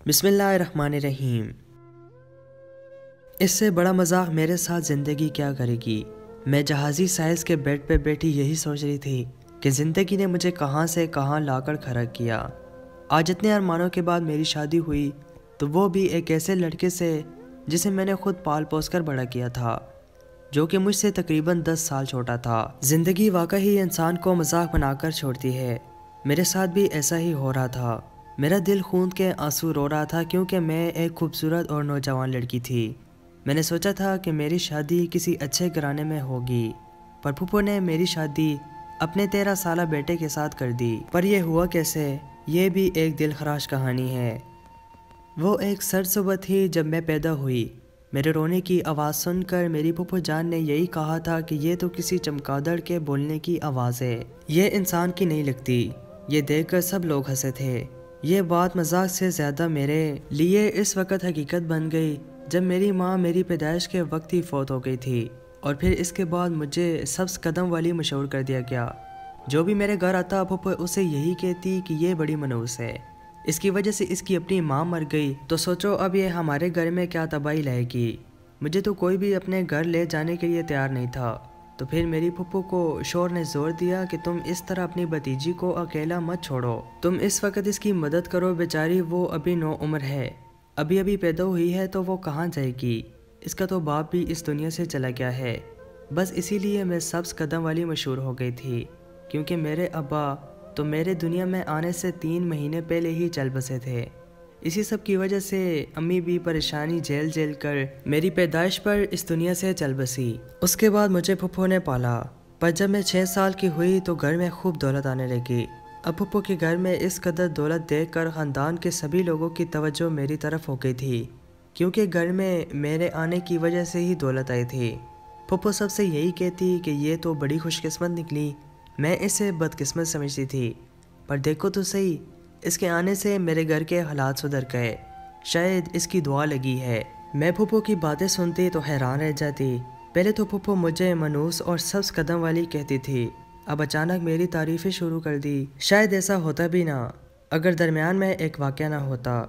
بسم اللہ الرحمن الرحیم۔ اس سے بڑا مذاق میرے ساتھ زندگی کیا کرے گی۔ میں جہازی سائز کے بیڈ پہ بیٹھی یہی سوچ رہی تھی کہ زندگی نے مجھے کہاں سے کہاں لا کر کھڑا کیا۔ آج اتنے ارمانوں کے بعد میری شادی ہوئی، تو وہ بھی ایک ایسے لڑکے سے جسے میں نے خود پال پوس کر بڑا کیا تھا، جو کہ مجھ سے تقریباً 10 سال چھوٹا تھا۔ زندگی واقعی انسان کو مذاق بنا کر چھوڑتی ہے۔ میرے ساتھ بھی ایسا ہی ہو رہا تھا۔ میرا دل خون کے آنسو رو رہا تھا، کیونکہ میں ایک خوبصورت اور نوجوان لڑکی تھی۔ میں نے سوچا تھا کہ میری شادی کسی اچھے گھرانے میں ہوگی، پر پھپھو نے میری شادی اپنے 13 سالہ بیٹے کے ساتھ کر دی۔ پر یہ ہوا کیسے؟ یہ بھی ایک دل خراش کہانی ہے۔ وہ ایک سرد صبح تھی جب میں پیدا ہوئی۔ میرے رونے کی آواز سن کر میری پھپھو جان نے یہی کہا تھا کہ یہ تو کسی چمگادڑ کے بولنے کی آواز ہے، یہ انسان کی نہیں لگتی۔ یہ دیکھ کر سب لوگ ہنسے تھے۔ یہ بات مذاق سے زیادہ میرے لیے اس وقت حقیقت بن گئی جب میری ماں میری پیدائش کے وقت ہی فوت ہو گئی تھی، اور پھر اس کے بعد مجھے سبز قدم والی مشہور کر دیا گیا۔ جو بھی میرے گھر آتا پھپھو اسے یہی کہتی کہ یہ بڑی منحوس ہے، اس کی وجہ سے اس کی اپنی ماں مر گئی، تو سوچو اب یہ ہمارے گھر میں کیا تباہی لائے گی۔ مجھے تو کوئی بھی اپنے گھر لے جانے کے لیے تیار نہیں تھا۔ تو پھر میری پھپھو کو شور نے زور دیا کہ تم اس طرح اپنی بھتیجی کو اکیلا مت چھوڑو، تم اس وقت اس کی مدد کرو، بیچاری وہ ابھی 9 عمر ہے، ابھی پیدا ہوئی ہے، تو وہ کہاں جائے گی، اس کا تو باپ بھی اس دنیا سے چلا گیا ہے۔ بس اسی لیے میں سبز قدم والی مشہور ہو گئی تھی، کیونکہ میرے ابا تو میرے دنیا میں آنے سے 3 مہینے پہلے ہی چل بسے تھے۔ اسی سب کی وجہ سے امی بھی پریشانی جھیل کر میری پیدائش پر اس دنیا سے چل بسی۔ اس کے بعد مجھے پھپھو نے پالا، پر جب میں 6 سال کی ہوئی تو گھر میں خوب دولت آنے لگی۔ اب پھپھو کے گھر میں اس قدر دولت دیکھ کر خاندان کے سبھی لوگوں کی توجہ میری طرف ہو گئی تھی، کیونکہ گھر میں میرے آنے کی وجہ سے ہی دولت آئی تھی۔ پھپھو سب سے یہی کہتی کہ یہ تو بڑی خوش قسمت نکلی، میں اسے بدقسمت سمجھتی تھی، پر دیکھو تو صحیح، اس کے آنے سے میرے گھر کے حالات سدھر گئے، شاید اس کی دعا لگی ہے۔ میں پھپھو کی باتیں سنتی تو حیران رہ جاتی۔ پہلے تو پھپھو مجھے منحوس اور سبز قدم والی کہتی تھی، اب اچانک میری تعریفیں شروع کر دی۔ شاید ایسا ہوتا بھی نہ اگر درمیان میں ایک واقعہ نہ ہوتا۔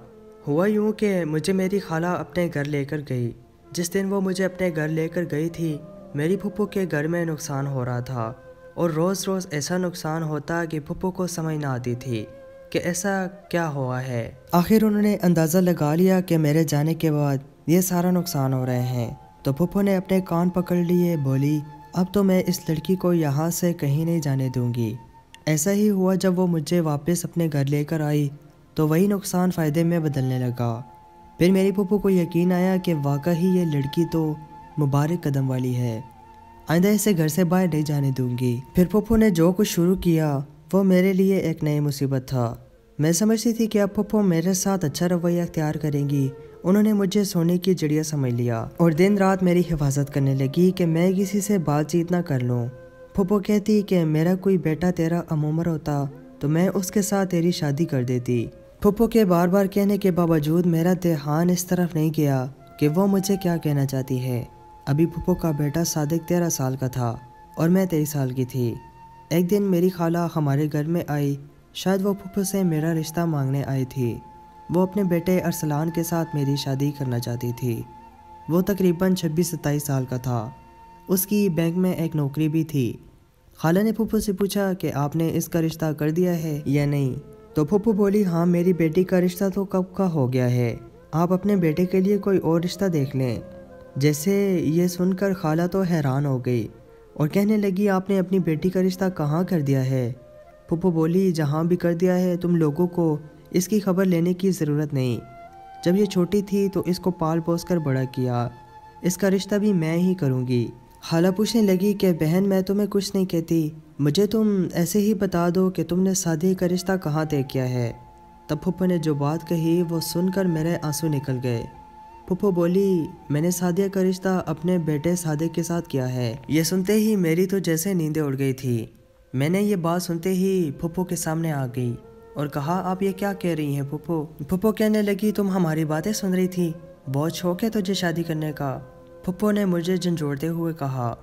ہوا یوں کہ مجھے میری خالہ اپنے گھر لے کر گئی۔ جس دن وہ مجھے اپنے گھر لے کر گئی تھی، میری پھپھو کے گھر میں نقصان ہو رہا تھا، اور روز ایسا نقصان ہوتا کہ پھپھو کو سمجھ نہ آتی تھی کہ ایسا کیا ہوا ہے۔ آخر انہوں نے اندازہ لگا لیا کہ میرے جانے کے بعد یہ سارا نقصان ہو رہے ہیں، تو پھپھو نے اپنے کان پکڑ لیے، بولی اب تو میں اس لڑکی کو یہاں سے کہیں نہیں جانے دوں گی۔ ایسا ہی ہوا، جب وہ مجھے واپس اپنے گھر لے کر آئی تو وہی نقصان فائدے میں بدلنے لگا۔ پھر میری پھپھو کو یقین آیا کہ واقعی یہ لڑکی تو مبارک قدم والی ہے، آئندہ اسے گھر سے باہر نہیں جانے دوں گی۔ پھر پھپھو نے جو کچھ شروع کیا وہ میرے لیے ایک نئی مصیبت تھا۔ میں سمجھتی تھی کہ اب پھپھو میرے ساتھ اچھا رویہ اختیار کریں گی۔ انہوں نے مجھے سونے کی چڑیا سمجھ لیا اور دن رات میری حفاظت کرنے لگی کہ میں کسی سے بات چیت نہ کر لوں۔ پھپھو کہتی کہ میرا کوئی بیٹا تیرا ہم عمر ہوتا تو میں اس کے ساتھ تیری شادی کر دیتی۔ پھپھو کے بار بار کہنے کے باوجود میرا دھیان اس طرف نہیں گیا کہ وہ مجھے کیا کہنا چاہتی ہے۔ ابھی پھپھو کا بیٹا صادق 13 سال کا تھا اور میں 23 سال کی تھی۔ ایک دن میری خالہ ہمارے گھر میں آئی، شاید وہ پھپھو سے میرا رشتہ مانگنے آئی تھی۔ وہ اپنے بیٹے ارسلان کے ساتھ میری شادی کرنا چاہتی تھی۔ وہ تقریباً 26-27 سال کا تھا۔ اس کی بینک میں ایک نوکری بھی تھی۔ خالہ نے پھپھو سے پوچھا کہ آپ نے اس کا رشتہ کر دیا ہے یا نہیں؟ تو پھپھو بولی ہاں، میری بیٹی کا رشتہ تو کب کا ہو گیا ہے، آپ اپنے بیٹے کے لیے کوئی اور رشتہ دیکھ لیں۔ جیسے یہ سن کر خالہ تو حیران ہو گئی اور کہنے لگی آپ نے اپنی بیٹی کا رشتہ کہاں کر دیا ہے؟ پھپھو بولی جہاں بھی کر دیا ہے تم لوگوں کو اس کی خبر لینے کی ضرورت نہیں۔ جب یہ چھوٹی تھی تو اس کو پال پوس کر بڑا کیا، اس کا رشتہ بھی میں ہی کروں گی۔ خالہ پوچھنے لگی کہ بہن میں تمہیں کچھ نہیں کہتی، مجھے تم ایسے ہی بتا دو کہ تم نے صادق کا رشتہ کہاں طے کیا ہے۔ تب پھپھو نے جو بات کہی وہ سن کر میرے آنسو نکل گئے۔ پھپھو بولی میں نے صادق کا رشتہ اپنے بیٹے صادق کے ساتھ کیا ہے۔ یہ سنتے ہی میری تو جیسے نیندیں اڑ گئی تھی۔ میں نے یہ بات سنتے ہی پھپھو کے سامنے آ گئی اور کہا آپ یہ کیا کہہ رہی ہیں پھپھو؟ پھپھو کہنے لگی تم ہماری باتیں سن رہی تھی، بہت شوق ہے تجھے شادی کرنے کا۔ پھپھو نے مجھے جھنجھوڑتے ہوئے کہا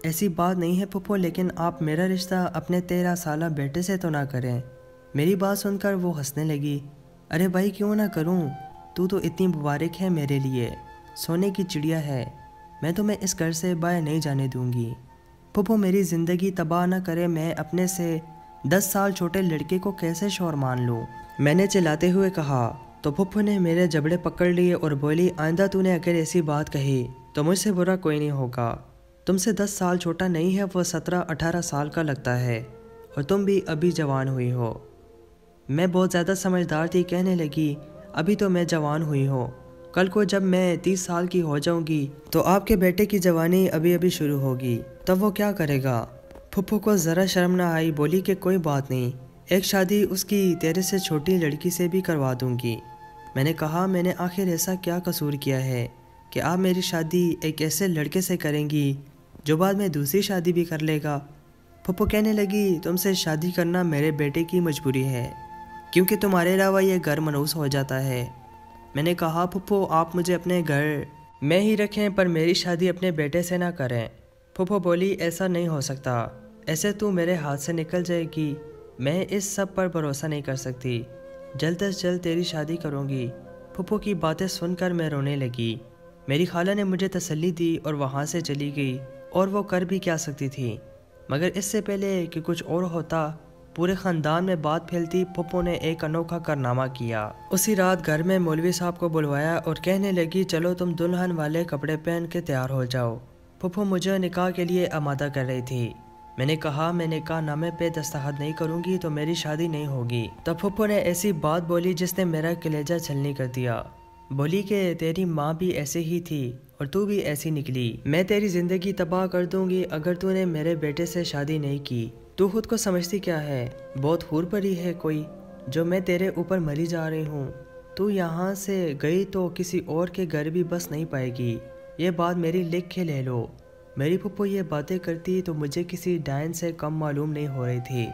ایسی بات نہیں ہے پھپھو، لیکن آپ میرا رشتہ اپنے 13 سالہ بیٹے سے تو نہ کریں۔ میری بات سن کر وہ ہنسنے لگی، ارے بھائی کیوں نہ کروں، تو اتنی مبارک ہے میرے لیے، سونے کی چڑیا ہے، میں تمہیں اس گھر سے باہر نہیں جانے دوں گی۔ پھپھو میری زندگی تباہ نہ کرے، میں اپنے سے 10 سال چھوٹے لڑکے کو کیسے شوہر مان لوں؟ میں نے چلاتے ہوئے کہا تو پھپھو نے میرے جبڑے پکڑ لیے اور بولی، آئندہ تو نے اگر ایسی بات کہی تو مجھ سے برا کوئی نہیں ہوگا۔ تم سے 10 سال چھوٹا نہیں ہے، وہ 17-18 سال کا لگتا ہے، اور تم بھی ابھی جوان ہوئی ہو۔ میں بہت زیادہ سمجھدار تھی، کہنے لگی، ابھی تو میں جوان ہوئی ہوں، کل کو جب میں 30 سال کی ہو جاؤں گی تو آپ کے بیٹے کی جوانی ابھی شروع ہوگی، تب وہ کیا کرے گا؟ پھپھو کو ذرا شرم نہ آئی، بولی کہ کوئی بات نہیں، ایک شادی اس کی تیرے سے چھوٹی لڑکی سے بھی کروا دوں گی۔ میں نے کہا، میں نے آخر ایسا کیا قصور کیا ہے کہ آپ میری شادی ایک ایسے لڑکے سے کریں گی جو بعد میں دوسری شادی بھی کر لے گا؟ پھپھو کہنے لگی، تم سے شادی کرنا میرے بیٹے کی مجبوری ہے، کیونکہ تمہارے علاوہ یہ گھر منحوس ہو جاتا ہے۔ میں نے کہا، پھپھو آپ مجھے اپنے گھر میں ہی رکھیں، پر میری شادی اپنے بیٹے سے نہ کریں۔ پھپھو بولی، ایسا نہیں ہو سکتا، ایسے تو میرے ہاتھ سے نکل جائے گی، میں اس سب پر بھروسہ نہیں کر سکتی، جلد از جلد تیری شادی کروں گی۔ پھپھو کی باتیں سن کر میں رونے لگی۔ میری خالہ نے مجھے تسلی دی اور وہاں سے چلی گئی، اور وہ کر بھی کیا سکتی تھی، مگر اس سے پہلے کہ کچھ اور ہوتا، پورے خاندان میں بات پھیلتی، پھپھو نے ایک انوکھا کارنامہ کیا۔ اسی رات گھر میں مولوی صاحب کو بلوایا اور کہنے لگی، چلو تم دلہن والے کپڑے پہن کے تیار ہو جاؤ۔ پھپھو مجھے نکاح کے لیے آمادہ کر رہی تھی۔ میں نے کہا، میں نکاح نامے پہ دستخط نہیں کروں گی تو میری شادی نہیں ہوگی۔ تب پھپھو نے ایسی بات بولی جس نے میرا کلیجہ چھلنی کر دیا۔ بولی کہ تیری ماں بھی ایسے ہی تھی اور تو بھی ایسی نکلی، میں تیری زندگی تباہ کر دوں گی اگر تو نے میرے بیٹے سے شادی نہیں کی۔ تو خود کو سمجھتی کیا ہے، بہت حور پری ہے کوئی، جو میں تیرے اوپر مری جا رہی ہوں؟ تو یہاں سے گئی تو کسی اور کے گھر بھی بس نہیں پائے گی، یہ بات میری لکھ کے لے لو۔ میری پھپھو یہ باتیں کرتی تو مجھے کسی ڈائن سے کم معلوم نہیں ہو رہی تھی۔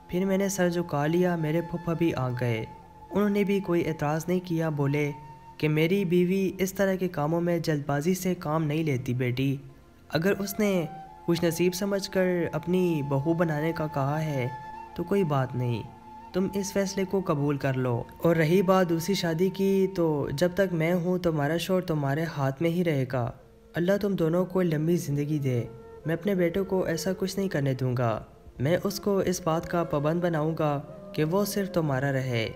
پھر میں نے سر جھکا لیا، میرے پھپھا بھی آ گئے، انہوں نے بھی کوئی اعتراض نہیں کیا، بولے کہ میری بیوی اس طرح کے کاموں میں جلد بازی سے کام نہیں لیتی بیٹی، اگر اس نے خوش نصیب سمجھ کر اپنی بہو بنانے کا کہا ہے تو کوئی بات نہیں، تم اس فیصلے کو قبول کر لو۔ اور رہی بات دوسری شادی کی، تو جب تک میں ہوں تمہارا شوہر تمہارے ہاتھ میں ہی رہے گا، اللہ تم دونوں کو لمبی زندگی دے، میں اپنے بیٹے کو ایسا کچھ نہیں کرنے دوں گا، میں اس کو اس بات کا پابند بناؤں گا کہ وہ صرف تمہارا رہے۔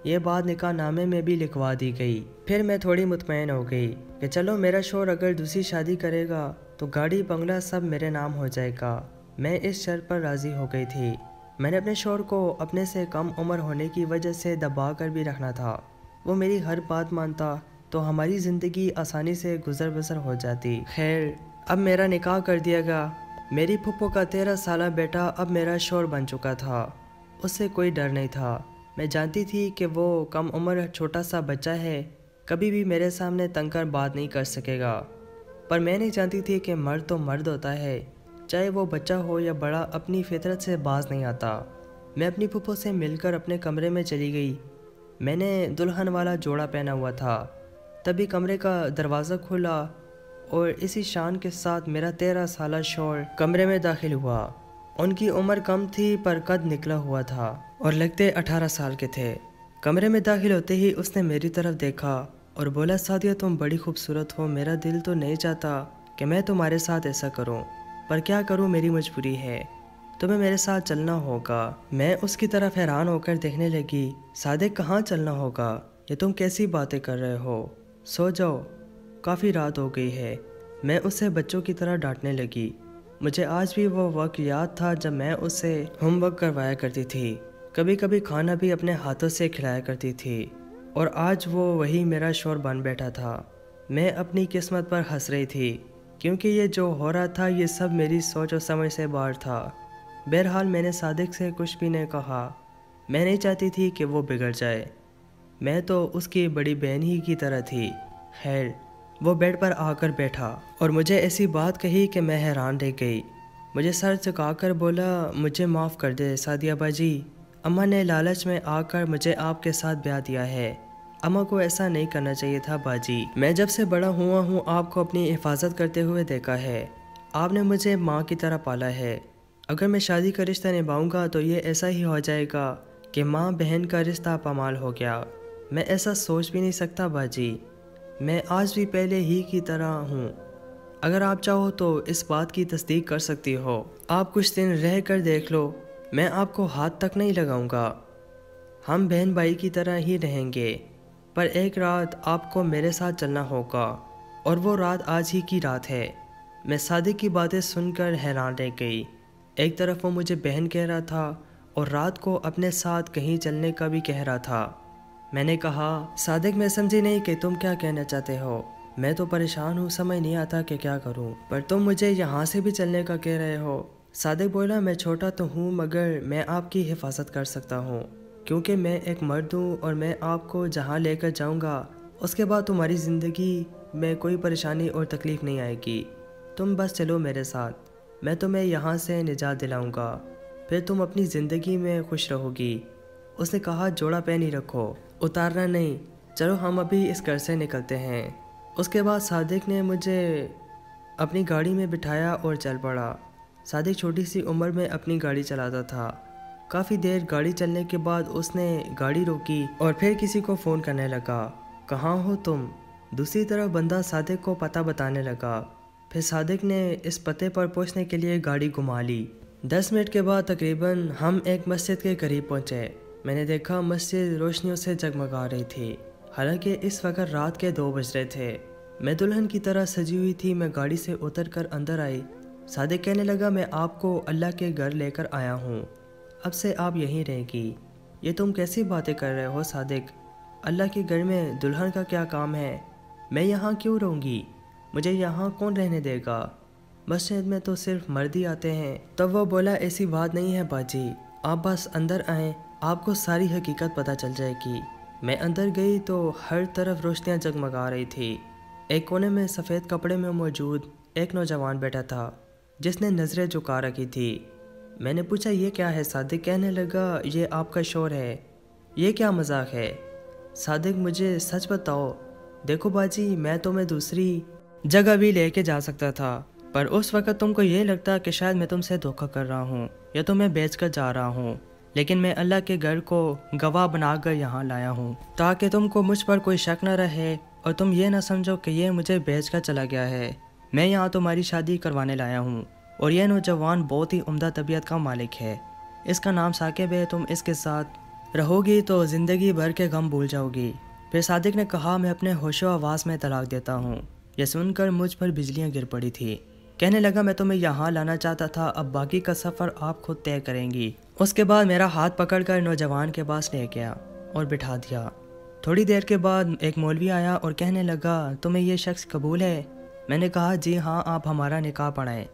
یہ بات نکاح نامے میں بھی لکھوا دی گئی۔ پھر میں تھوڑی مطمئن ہو گئی کہ چلو میرا شوہر اگر دوسری شادی کرے گا تو گاڑی بنگلہ سب میرے نام ہو جائے گا۔ میں اس شرط پر راضی ہو گئی تھی۔ میں نے اپنے شوہر کو اپنے سے کم عمر ہونے کی وجہ سے دبا کر بھی رکھنا تھا، وہ میری ہر بات مانتا تو ہماری زندگی آسانی سے گزر بسر ہو جاتی۔ خیر، اب میرا نکاح کر دیا گیا۔ میری پھپھو کا 13 سالہ بیٹا اب میرا شوہر بن چکا تھا، اس سے کوئی ڈر نہیں تھا۔ میں جانتی تھی کہ وہ کم عمر چھوٹا سا بچہ ہے، کبھی بھی میرے سامنے تنگ کر بات نہیں کر سکے گا، پر میں نہیں جانتی تھی کہ مرد تو مرد ہوتا ہے، چاہے وہ بچہ ہو یا بڑا، اپنی فطرت سے باز نہیں آتا۔ میں اپنی پھپھو سے مل کر اپنے کمرے میں چلی گئی۔ میں نے دلہن والا جوڑا پہنا ہوا تھا، تبھی کمرے کا دروازہ کھلا اور اسی شان کے ساتھ میرا 13 سالہ شوہر کمرے میں داخل ہوا۔ ان کی عمر کم تھی پر قد نکلا ہوا تھا اور لگتے 18 سال کے تھے۔ کمرے میں داخل ہوتے ہی اس نے میری طرف دیکھا اور بولا، سعدیہ تم بڑی خوبصورت ہو، میرا دل تو نہیں چاہتا کہ میں تمہارے ساتھ ایسا کروں، پر کیا کروں، میری مجبوری ہے، تمہیں میرے ساتھ چلنا ہوگا۔ میں اس کی طرف حیران ہو کر دیکھنے لگی۔ صادق، کہاں چلنا ہوگا؟ یہ تم کیسی باتیں کر رہے ہو؟ سو جاؤ، کافی رات ہو گئی ہے۔ میں اسے بچوں کی طرح ڈانٹنے لگی۔ مجھے آج بھی وہ وقت یاد تھا جب میں اسے ہوم ورک کروایا کرتی تھی، کبھی کبھی کھانا بھی اپنے ہاتھوں سے کھلایا کرتی تھی، اور آج وہ وہی میرا شوہر بن بیٹھا تھا۔ میں اپنی قسمت پر ہنس رہی تھی، کیونکہ یہ جو ہو رہا تھا یہ سب میری سوچ و سمجھ سے باہر تھا۔ بہرحال میں نے صادق سے کچھ بھی نہیں کہا، میں نہیں چاہتی تھی کہ وہ بگڑ جائے، میں تو اس کی بڑی بہن ہی کی طرح تھی۔ خیر، وہ بیڈ پر آ کر بیٹھا اور مجھے ایسی بات کہی کہ میں حیران رہ گئی۔ مجھے سر جھکا کر بولا، مجھے معاف کر دے سعدیہ باجی، اماں نے لالچ میں آ کر مجھے آپ کے ساتھ بیاہ دیا ہے، اماں کو ایسا نہیں کرنا چاہیے تھا باجی۔ میں جب سے بڑا ہوا ہوں آپ کو اپنی حفاظت کرتے ہوئے دیکھا ہے، آپ نے مجھے ماں کی طرح پالا ہے، اگر میں شادی کا رشتہ نبھاؤں گا تو یہ ایسا ہی ہو جائے گا کہ ماں بہن کا رشتہ پامال ہو گیا۔ میں ایسا سوچ بھی نہیں سکتا باجی، میں آج بھی پہلے ہی کی طرح ہوں۔ اگر آپ چاہو تو اس بات کی تصدیق کر سکتی ہو۔ آپ کچھ دن رہ کر دیکھ لو، میں آپ کو ہاتھ تک نہیں لگاؤں گا، ہم بہن بھائی کی طرح ہی رہیں گے، پر ایک رات آپ کو میرے ساتھ چلنا ہوگا، اور وہ رات آج ہی کی رات ہے۔ میں صادق کی باتیں سن کر حیران رہ گئی۔ ایک طرف وہ مجھے بہن کہہ رہا تھا اور رات کو اپنے ساتھ کہیں چلنے کا بھی کہہ رہا تھا۔ میں نے کہا، صادق میں سمجھی نہیں کہ تم کیا کہنا چاہتے ہو، میں تو پریشان ہوں، سمجھ نہیں آتا کہ کیا کروں، پر تم مجھے یہاں سے بھی چلنے کا کہہ رہے ہو۔ صادق بولا، میں چھوٹا تو ہوں مگر میں آپ کی حفاظت کر سکتا ہوں، کیونکہ میں ایک مرد ہوں اور میں آپ کو جہاں لے کر جاؤں گا اس کے بعد تمہاری زندگی میں کوئی پریشانی اور تکلیف نہیں آئے گی۔ تم بس چلو میرے ساتھ، میں تمہیں یہاں سے نجات دلاؤں گا، پھر تم اپنی زندگی میں خوش رہو گی۔ اس نے کہا، جوڑا پہن ہی رکھو، اتارنا نہیں، چلو ہم ابھی اس گھر سے نکلتے ہیں۔ اس کے بعد صادق نے مجھے اپنی گاڑی میں بٹھایا اور چل پڑا۔ صادق چھوٹی سی عمر میں اپنی گاڑی چلاتا تھا۔ کافی دیر گاڑی چلنے کے بعد اس نے گاڑی روکی اور پھر کسی کو فون کرنے لگا، کہاں ہو تم؟ دوسری طرف بندہ صادق کو پتہ بتانے لگا۔ پھر صادق نے اس پتے پر پہنچنے کے لیے گاڑی گھما لی۔ 10 منٹ کے بعد تقریباً ہم ایک مسجد کے قریب پہنچے۔ میں نے دیکھا مسجد روشنیوں سے جگمگا رہی تھی، حالانکہ اس وقت رات کے 2 بج رہے تھے۔ میں دلہن کی طرح سجی ہوئی تھی۔ میں گاڑی سے اتر کر اندر آئی۔ صادق کہنے لگا، میں آپ کو اللہ کے گھر لے کر آیا ہوں، اب سے آپ یہیں رہے گی۔ یہ تم کیسی باتیں کر رہے ہو صادق؟ اللہ کے گھر میں دلہن کا کیا کام ہے؟ میں یہاں کیوں رہوں گی؟ مجھے یہاں کون رہنے دے گا؟ مسجد میں تو صرف مرد ہی آتے ہیں۔ تب وہ بولا، ایسی بات نہیں ہے باجی، آپ بس اندر آئیں، آپ کو ساری حقیقت پتہ چل جائے گی۔ میں اندر گئی تو ہر طرف روشنیاں جگمگا رہی تھی۔ ایک کونے میں سفید کپڑے میں موجود ایک نوجوان بیٹھا تھا جس نے نظریں جھکا رکھی تھی۔ میں نے پوچھا، یہ کیا ہے؟ صادق کہنے لگا، یہ آپ کا شور ہے۔ یہ کیا مذاق ہے؟ صادق، مجھے سچ بتاؤ۔ دیکھو باجی، میں تمہیں دوسری جگہ بھی لے کے جا سکتا تھا، پر اس وقت تم کو یہ لگتا کہ شاید میں تم سے دھوکہ کر رہا ہوں یا تمہیں بیچ کر جا رہا ہوں، لیکن میں اللہ کے گھر کو گواہ بنا کر یہاں لایا ہوں تاکہ تم کو مجھ پر کوئی شک نہ رہے اور تم یہ نہ سمجھو کہ یہ مجھے بیچ کر چلا گیا ہے۔ میں یہاں تمہاری شادی کروانے لایا ہوں، اور یہ نوجوان بہت ہی عمدہ طبیعت کا مالک ہے، اس کا نام ثاقب ہے، تم اس کے ساتھ رہو گی تو زندگی بھر کے غم بھول جاؤ گی۔ پھر صادق نے کہا، میں اپنے ہوش و حواس میں طلاق دیتا ہوں۔ یہ سن کر مجھ پر بجلیاں گر پڑی تھی۔ کہنے لگا، میں تمہیں یہاں لانا چاہتا تھا، اب باقی کا سفر آپ خود طے کریں گی۔ اس کے بعد میرا ہاتھ پکڑ کر نوجوان کے پاس لے گیا اور بٹھا دیا۔ تھوڑی دیر کے بعد ایک مولوی آیا اور کہنے لگا، تمہیں یہ شخص قبول ہے؟ میں نے کہا، جی ہاں، آپ ہمارا نکاح پڑھائیں۔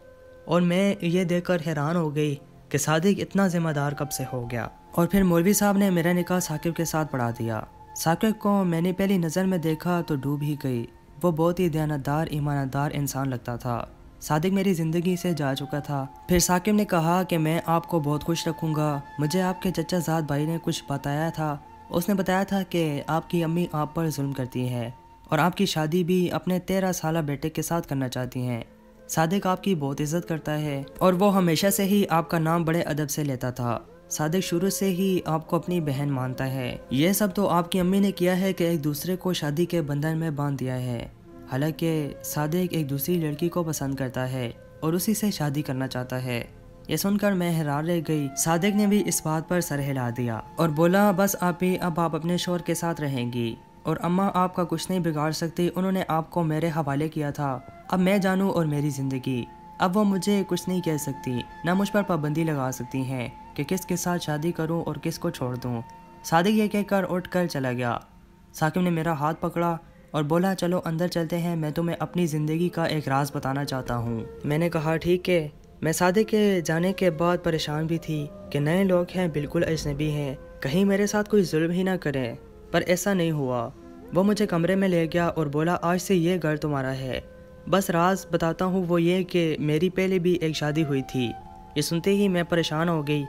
اور میں یہ دیکھ کر حیران ہو گئی کہ صادق اتنا ذمہ دار کب سے ہو گیا۔ اور پھر مولوی صاحب نے میرا نکاح ثاقب کے ساتھ پڑھا دیا۔ ثاقب کو میں نے پہلی نظر میں دیکھا تو ڈوب ہی گئی۔ وہ بہت ہی دیانتدار، ایماندار انسان لگتا تھا۔ صادق میری زندگی سے جا چکا تھا۔ پھر ثاقب نے کہا کہ میں آپ کو بہت خوش رکھوں گا۔ مجھے آپ کے چچا زاد بھائی نے کچھ بتایا تھا۔ اس نے بتایا تھا کہ آپ کی امی آپ پر ظلم کرتی ہے اور آپ کی شادی بھی اپنے 13 سالہ بیٹے کے ساتھ کرنا چاہتی ہیں۔ صادق آپ کی بہت عزت کرتا ہے اور وہ ہمیشہ سے ہی آپ کا نام بڑے ادب سے لیتا تھا۔ صادق شروع سے ہی آپ کو اپنی بہن مانتا ہے۔ یہ سب تو آپ کی امی نے کیا ہے کہ ایک دوسرے کو شادی کے بندھن میں باندھ دیا ہے، حالانکہ صادق ایک دوسری لڑکی کو پسند کرتا ہے اور اسی سے شادی کرنا چاہتا ہے۔ یہ سن کر میں حیران رہ گئی۔ صادق نے بھی اس بات پر سر ہلا دیا اور بولا، بس اب آپ اپنے شوہر کے ساتھ رہیں گی اور اماں آپ کا کچھ نہیں بگاڑ سکتی، انہوں نے آپ کو میرے حوالے کیا تھا، اب میں جانوں اور میری زندگی، اب وہ مجھے کچھ نہیں کہہ سکتی، نہ مجھ پر پابندی لگا سکتی ہیں کہ کس کے ساتھ شادی کروں اور کس کو چھوڑ دوں۔ صادق یہ کہہ کر اٹھ کر چلا گیا۔ ثاقب نے میرا ہاتھ پکڑا اور بولا، چلو اندر چلتے ہیں، میں تمہیں اپنی زندگی کا ایک راز بتانا چاہتا ہوں۔ میں نے کہا، ٹھیک ہے۔ میں صادق کے جانے کے بعد پریشان بھی تھی کہ نئے لوگ ہیں، بالکل اجنبی ہیں، کہیں میرے ساتھ کوئی ظلم ہی نہ کریں، پر ایسا نہیں ہوا۔ وہ مجھے کمرے میں لے گیا اور بولا، آج سے یہ گھر تمہارا ہے۔ بس راز بتاتا ہوں، وہ یہ کہ میری پہلے بھی ایک شادی ہوئی تھی۔ یہ سنتے ہی میں پریشان ہو گئی،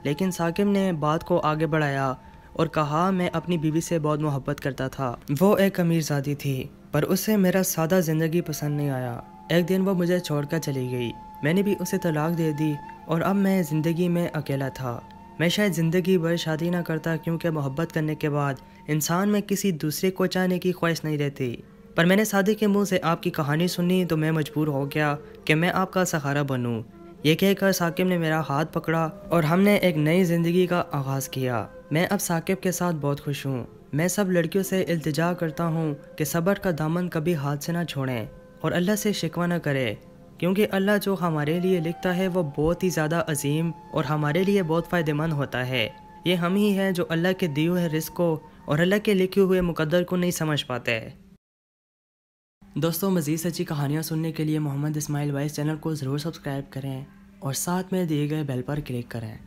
لیکن ثاقب نے بات کو آگے بڑھایا اور کہا، میں اپنی بیوی سے بہت محبت کرتا تھا، وہ ایک امیر زادی تھی، پر اسے میرا سادہ زندگی پسند نہیں آیا۔ ایک دن وہ مجھے چھوڑ کر چلی گئی، میں نے بھی اسے طلاق دے دی اور اب میں زندگی میں اکیلا تھا۔ میں شاید زندگی بھر شادی نہ کرتا، کیونکہ محبت کرنے کے بعد انسان میں کسی دوسرے کو چاہنے کی خواہش نہیں رہتی۔ پر میں نے سعدی کے منہ سے آپ کی کہانی سنی تو میں مجبور ہو گیا کہ میں آپ کا سہارا بنوں۔ یہ کہہ کر ثاقب نے میرا ہاتھ پکڑا اور ہم نے ایک نئی زندگی کا آغاز کیا۔ میں اب ثاقب کے ساتھ بہت خوش ہوں۔ میں سب لڑکیوں سے التجا کرتا ہوں کہ صبر کا دامن کبھی ہاتھ سے نہ چھوڑیں اور اللہ سے شکوہ نہ کرے، کیونکہ اللہ جو ہمارے لیے لکھتا ہے وہ بہت ہی زیادہ عظیم اور ہمارے لیے بہت فائدہ مند ہوتا ہے۔ یہ ہم ہی ہیں جو اللہ کے دیے ہوئے رزق کو اور اللہ کے لکھے ہوئے مقدر کو نہیں سمجھ پاتے۔ دوستوں، مزید سچی کہانیاں سننے کے لیے محمد اسماعیل وائس چینل کو ضرور سبسکرائب کریں اور ساتھ میں دیے گئے بیل پر کلک کریں۔